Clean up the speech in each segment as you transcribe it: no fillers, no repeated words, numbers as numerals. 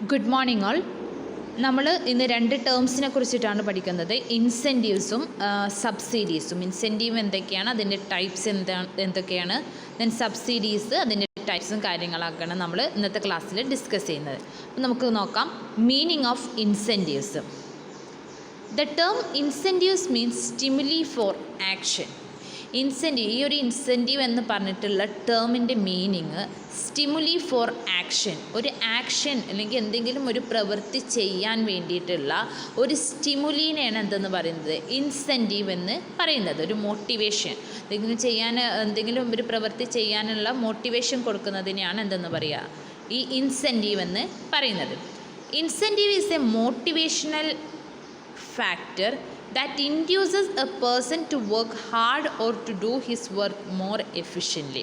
Good morning all. നമ്മൾ ഇന്ന് രണ്ട് ടേംസിനെ കുറിച്ചിട്ടാണ് പഠിക്കുന്നത്, ഇൻസെൻറ്റീവ്സും സബ്സിഡീസും. ഇൻസെൻറ്റീവ് എന്തൊക്കെയാണ്, അതിൻ്റെ ടൈപ്സ് എന്തൊക്കെയാണ്, ദെൻ സബ്സിഡീസ് അതിൻ്റെ ടൈപ്സും കാര്യങ്ങളൊക്കെയാണ് നമ്മൾ ഇന്നത്തെ ക്ലാസ്സിൽ ഡിസ്കസ് ചെയ്യുന്നത്. അപ്പോൾ നമുക്ക് നോക്കാം meaning of incentives. The term incentives means stimuli for action. Incentive, ഈ ഒരു ഇൻസെൻറ്റീവ് എന്ന് പറഞ്ഞിട്ടുള്ള ടേമിൻ്റെ മീനിങ് സ്റ്റിമുലി ഫോർ ആക്ഷൻ, ഒരു ആക്ഷൻ അല്ലെങ്കിൽ എന്തെങ്കിലും ഒരു പ്രവൃത്തി ചെയ്യാൻ വേണ്ടിയിട്ടുള്ള ഒരു സ്റ്റിമുലീനെയാണ് എന്തെന്ന് പറയുന്നത് ഇൻസെൻറ്റീവ് എന്ന് പറയുന്നത്. ഒരു മോട്ടിവേഷൻ, എന്തെങ്കിലും ഒരു പ്രവൃത്തി ചെയ്യാനുള്ള മോട്ടിവേഷൻ കൊടുക്കുന്നതിനെയാണ് എന്തെന്ന് പറയുക, ഈ ഇൻസെൻറ്റീവ് എന്ന് പറയുന്നത്. Incentive is A motivational factor that induces a person to work hard or to do his work more efficiently.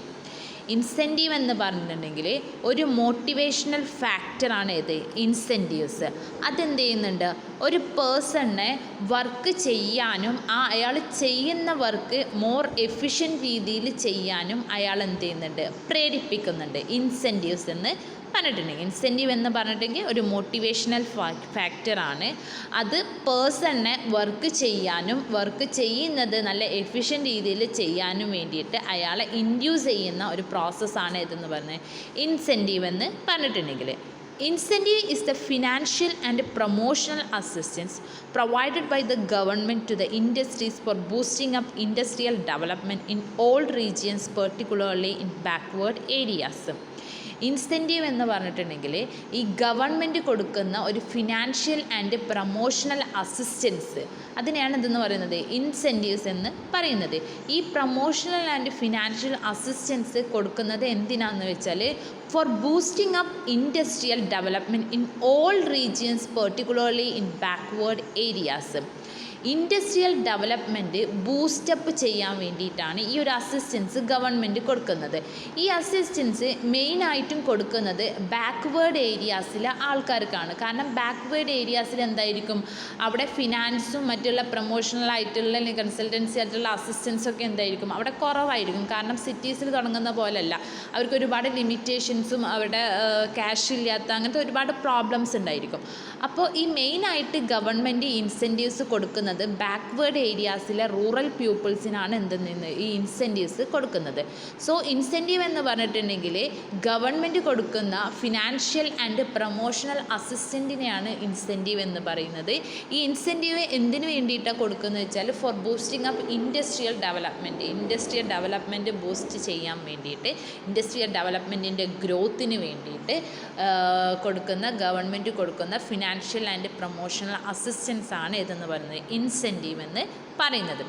Incentive എന്ന് പറഞ്ഞിട്ടുണ്ടെങ്കിൽ ഒരു മോട്ടിവേഷണൽ ഫാക്ടറാണ് ഇത് ഇൻസെൻറ്റീവ്സ്. അതെന്ത് ചെയ്യുന്നുണ്ട്, ഒരു പേഴ്സണിനെ വർക്ക് ചെയ്യാനും അയാൾ ചെയ്യുന്ന വർക്ക് മോർ എഫിഷ്യൻറ്റ് രീതിയിൽ ചെയ്യാനും അയാൾ എന്ത് ചെയ്യുന്നുണ്ട്, പ്രേരിപ്പിക്കുന്നുണ്ട് ഇൻസെൻറ്റീവ്സ് എന്ന് പറഞ്ഞിട്ടുണ്ടെങ്കിൽ. ഇൻസെൻറ്റീവ് എന്ന് പറഞ്ഞിട്ടുണ്ടെങ്കിൽ ഒരു മോട്ടിവേഷണൽ ഫാക്ടറാണ്. അത് പേഴ്സണിനെ വർക്ക് ചെയ്യാനും വർക്ക് ചെയ്യുന്നത് നല്ല എഫിഷ്യൻറ്റ് രീതിയിൽ ചെയ്യാനും വേണ്ടിയിട്ട് അയാളെ ഇൻഡ്യൂസ് ചെയ്യുന്ന ഒരു പ്രോസസ്സാണ് ഇതെന്ന് പറഞ്ഞത് ഇൻസെൻറ്റീവ് എന്ന് പറഞ്ഞിട്ടുണ്ടെങ്കിൽ. Incentive is the financial and promotional assistance provided by the government to the industries for boosting up industrial development in all regions, particularly in backward areas. Incentive എന്ന് പറഞ്ഞിട്ടുണ്ടെങ്കിൽ ഈ ഗവൺമെൻറ് കൊടുക്കുന്ന ഒരു ഫിനാൻഷ്യൽ ആൻഡ് പ്രൊമോഷണൽ അസിസ്റ്റൻസ്, അതിനെയാണ് ഇതെന്ന് പറയുന്നത് incentives എന്ന് പറയുന്നത്. ഈ പ്രൊമോഷണൽ ആൻഡ് ഫിനാൻഷ്യൽ അസിസ്റ്റൻസ് കൊടുക്കുന്നത് എന്തിനാണെന്ന് വെച്ചാൽ for boosting up industrial development in all regions, particularly in backward areas. Industrial development boost up ചെയ്യാൻ വേണ്ടിയിട്ടാണ് ഈ ഒരു അസിസ്റ്റൻസ് ഗവൺമെൻറ് കൊടുക്കുന്നത്. ഈ അസിസ്റ്റൻസ് മെയിനായിട്ടും കൊടുക്കുന്നത് ബാക്ക്വേർഡ് ഏരിയാസിലെ ആൾക്കാർക്കാണ്. കാരണം ബാക്ക്വേർഡ് ഏരിയാസിൽ എന്തായിരിക്കും, അവിടെ ഫിനാൻസും മറ്റുള്ള പ്രൊമോഷണൽ ആയിട്ടുള്ള അല്ലെങ്കിൽ കൺസൾട്ടൻസി ആയിട്ടുള്ള അസിസ്റ്റൻസൊക്കെ എന്തായിരിക്കും അവിടെ കുറവായിരിക്കും. കാരണം സിറ്റീസിൽ തുടങ്ങുന്ന പോലെയല്ല, അവർക്ക് ഒരുപാട് ലിമിറ്റേഷൻസും അവിടെ ക്യാഷ് ഇല്ലാത്ത അങ്ങനത്തെ ഒരുപാട് പ്രോബ്ലംസ് ഉണ്ടായിരിക്കും. അപ്പോൾ ഈ മെയിനായിട്ട് ഗവൺമെൻറ് ഇൻസെൻറ്റീവ്സ് കൊടുക്കുന്നത് ബാക്ക്വേർഡ് ഏരിയാസിലെ റൂറൽ പീപ്പിൾസിനാണ് എന്തെന്ന് ഈ ഇൻസെൻറ്റീവ്സ് കൊടുക്കുന്നത്. സോ ഇൻസെൻറ്റീവ് എന്ന് പറഞ്ഞിട്ടുണ്ടെങ്കിൽ ഗവൺമെൻറ് കൊടുക്കുന്ന ഫിനാൻഷ്യൽ ആൻഡ് പ്രൊമോഷണൽ അസിസ്റ്റൻറ്റിനെയാണ് ഇൻസെൻറ്റീവ് എന്ന് പറയുന്നത്. ഈ ഇൻസെൻറ്റീവ് എന്തിനു വേണ്ടിയിട്ടാണ് കൊടുക്കുന്നത് വെച്ചാൽ for boosting up industrial development boost ചെയ്യാൻ വേണ്ടിയിട്ട്, ഇൻഡസ്ട്രിയൽ ഡെവലപ്മെൻറ്റിൻ്റെ ഗ്രോത്തിന് വേണ്ടിയിട്ട് ഗവൺമെൻറ് കൊടുക്കുന്ന ഫിനാൻഷ്യൽ ആൻഡ് പ്രൊമോഷണൽ അസിസ്റ്റൻസ് ആണ് ഇതെന്ന് പറയുന്നത് ഇൻസെൻറ്റീവ് എന്ന് പറയുന്നത്.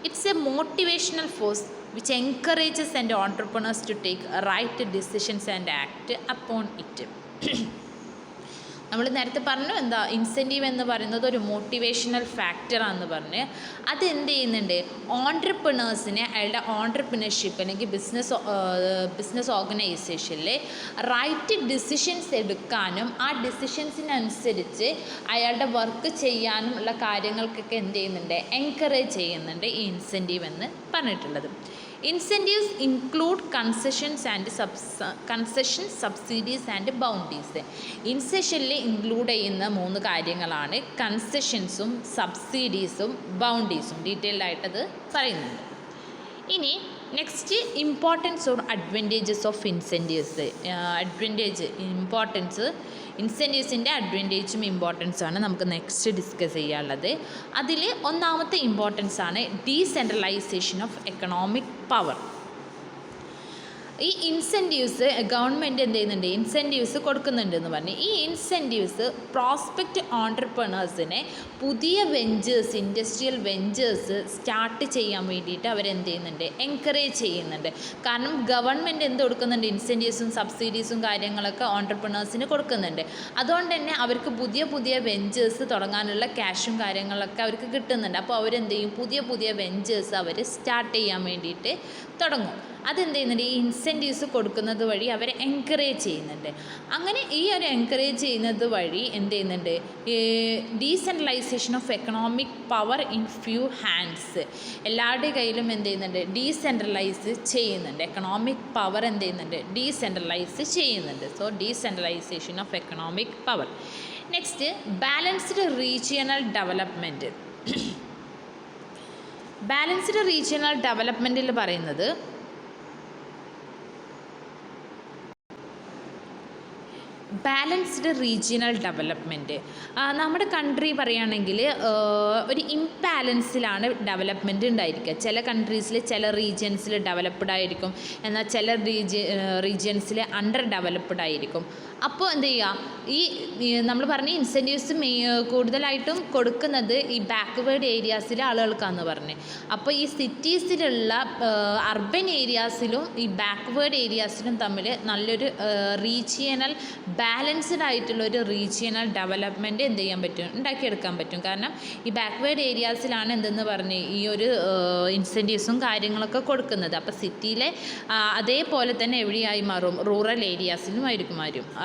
It's a motivational force which encourages and entrepreneurs to take right decisions and act upon it. നമ്മൾ നേരത്തെ പറഞ്ഞു എന്താ ഇൻസെൻറ്റീവ് എന്ന് പറയുന്നത് ഒരു മോട്ടിവേഷണൽ ഫാക്ടറാണെന്ന് പറഞ്ഞ് അത് എന്ത് ചെയ്യുന്നുണ്ട്, ഓൺട്രപ്രണേഴ്സിനെ അയാളുടെ ഓൺട്രപ്രണർഷിപ്പ് അല്ലെങ്കിൽ ബിസിനസ് ഓർഗനൈസേഷനിൽ റൈറ്റ് ഡിസിഷൻസ് എടുക്കാനും ആ ഡിസിഷൻസിനനുസരിച്ച് അയാളുടെ വർക്ക് ചെയ്യാനും ഉള്ള കാര്യങ്ങൾക്കൊക്കെ എന്ത് ചെയ്യുന്നുണ്ട്, എൻകറേജ് ചെയ്യുന്നുണ്ട് ഈ ഇൻസെൻറ്റീവ് എന്ന് പറഞ്ഞിട്ടുള്ളത്. Incentives include concessions, subsidies and bounties. ഇൻസെഷനിൽ ഇൻക്ലൂഡ് ചെയ്യുന്ന 3 കാര്യങ്ങളാണ് കൺസെഷൻസും സബ്സിഡീസും ബൗണ്ടീസും. ഡീറ്റെയിൽഡ് ആയിട്ടത് പറയുന്നുണ്ട്. ഇനി next importance or advantages of incentives. ഇൻസെൻറ്റീവ്സിൻ്റെ അഡ്വാൻറ്റേജും ഇമ്പോർട്ടൻസാണ് നമുക്ക് നെക്സ്റ്റ് ഡിസ്കസ് ചെയ്യാനുള്ളത്. അതിൽ ഒന്നാമത്തെ ഇമ്പോർട്ടൻസ് ആണ് ഡീസെൻട്രലൈസേഷൻ ഓഫ് എക്കണോമിക് പവർ. ഈ ഇൻസെൻറ്റീവ്സ് ഗവൺമെൻറ് എന്ത് ചെയ്യുന്നുണ്ട്, ഇൻസെൻറ്റീവ്സ് കൊടുക്കുന്നുണ്ടെന്ന് പറഞ്ഞ് ഈ ഇൻസെൻറ്റീവ്സ് പ്രോസ്പെക്റ്റ് ഓൺട്രപ്രണേഴ്സിനെ പുതിയ വെഞ്ചേഴ്സ്, ഇൻഡസ്ട്രിയൽ വെഞ്ചേഴ്സ് സ്റ്റാർട്ട് ചെയ്യാൻ വേണ്ടിയിട്ട് അവരെന്ത് ചെയ്യുന്നുണ്ട്, എൻകറേജ് ചെയ്യുന്നുണ്ട്. കാരണം ഗവൺമെൻറ് എന്ത് കൊടുക്കുന്നുണ്ട്, ഇൻസെൻറ്റീവ്സും സബ്സിഡീസും കാര്യങ്ങളൊക്കെ ഓൺട്രപ്രണേഴ്സിന് കൊടുക്കുന്നുണ്ട്. അതുകൊണ്ട് തന്നെ അവർക്ക് പുതിയ വെഞ്ചേഴ്സ് തുടങ്ങാനുള്ള ക്യാഷും കാര്യങ്ങളൊക്കെ അവർക്ക് കിട്ടുന്നുണ്ട്. അപ്പോൾ അവരെന്ത് ചെയ്യും, പുതിയ വെഞ്ചേഴ്സ് അവർ സ്റ്റാർട്ട് ചെയ്യാൻ വേണ്ടിയിട്ട് തുടങ്ങും. അതെന്ത് ചെയ്യുന്നുണ്ട്, ഈ ഇൻസെൻറ്റീവ്സ് കൊടുക്കുന്നത് വഴി അവരെ എൻകറേജ് ചെയ്യുന്നുണ്ട്. അങ്ങനെ ഈ ഒരു എൻകറേജ് ചെയ്യുന്നത് വഴി എന്ത് ചെയ്യുന്നുണ്ട്, decentralisation of economic power in few hands, എല്ലാവരുടെ കയ്യിലും എന്ത് ചെയ്യുന്നുണ്ട്, ഡീസെൻട്രലൈസ് ചെയ്യുന്നുണ്ട്. എക്കണോമിക് പവർ എന്ത് ചെയ്യുന്നുണ്ട്, ഡീസെൻട്രലൈസ് ചെയ്യുന്നുണ്ട്. So decentralisation of economic power. Next, balanced regional development. Balanced regional ഡെവലപ്മെൻറ്റിൽ പറയുന്നത് ബാലൻസ്ഡ് റീജിയണൽ ഡെവലപ്മെൻറ്റ്, നമ്മുടെ കൺട്രി പറയുകയാണെങ്കിൽ ഒരു ഇംബാലൻസിലാണ് ഡെവലപ്മെൻറ്റ് ഉണ്ടായിരിക്കുക. ചില കൺട്രീസിൽ ചില റീജിയൻസിൽ ഡെവലപ്ഡ് ആയിരിക്കും, എന്നാൽ ചില റീജിയൻസിൽ അണ്ടർ ഡെവലപ്ഡ് ആയിരിക്കും. അപ്പോൾ എന്ത് ചെയ്യുക, ഈ നമ്മൾ പറഞ്ഞ ഇൻസെൻറ്റീവ്സ് കൂടുതലായിട്ടും കൊടുക്കുന്നത് ഈ ബാക്ക്വേർഡ് ഏരിയാസിലെ ആളുകൾക്കാണെന്ന് പറഞ്ഞ്. അപ്പോൾ ഈ സിറ്റീസിലുള്ള അർബൻ ഏരിയാസിലും ഈ ബാക്ക്വേർഡ് ഏരിയാസിലും തമ്മിൽ നല്ലൊരു റീജിയണൽ ബാലൻസ്ഡ് ആയിട്ടുള്ളൊരു റീജിയണൽ ഡെവലപ്മെൻറ്റ് എന്ത് ചെയ്യാൻ പറ്റും, ഉണ്ടാക്കിയെടുക്കാൻ പറ്റും. കാരണം ഈ ബാക്ക്വേർഡ് ഏരിയാസിലാണ് എന്തെന്ന് പറഞ്ഞ് ഈ ഒരു ഇൻസെൻറ്റീവ്സും കാര്യങ്ങളൊക്കെ കൊടുക്കുന്നത്. അപ്പോൾ സിറ്റിയിലെ അതേപോലെ തന്നെ എവിടെയായി മാറും, റൂറൽ ഏരിയാസിലും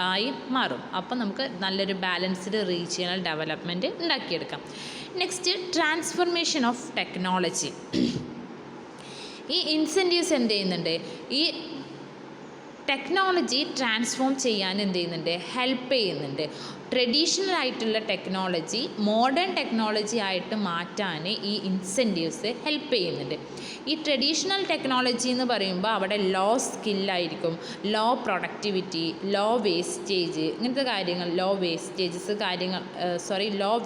ആയി മാറും. അപ്പം നമുക്ക് നല്ലൊരു ബാലൻസ്ഡ് റീജിയണൽ ഡെവലപ്മെൻറ്റ് ഉണ്ടാക്കിയെടുക്കാം. Next, transformation of technology. ഈ ഇൻസെൻറ്റീവ്സ് എന്ത് ചെയ്യുന്നുണ്ട്, ഈ ടെക്നോളജി ട്രാൻസ്ഫോം ചെയ്യാൻ എന്ത് ചെയ്യുന്നുണ്ട്, ഹെൽപ്പ് ചെയ്യുന്നുണ്ട്. ട്രഡീഷണൽ ആയിട്ടുള്ള ടെക്നോളജി മോഡേൺ ടെക്നോളജി ആയിട്ട് മാറ്റാൻ ഈ ഇൻസെൻറ്റീവ്സ് ഹെൽപ്പ് ചെയ്യുന്നുണ്ട്. ഈ ട്രഡീഷണൽ ടെക്നോളജി എന്ന് പറയുമ്പോൾ അവിടെ ലോ സ്കില്ലായിരിക്കും, ലോ പ്രൊഡക്ടിവിറ്റി, ലോ വേസ്റ്റേജ്, ഇങ്ങനത്തെ കാര്യങ്ങൾ, ലോ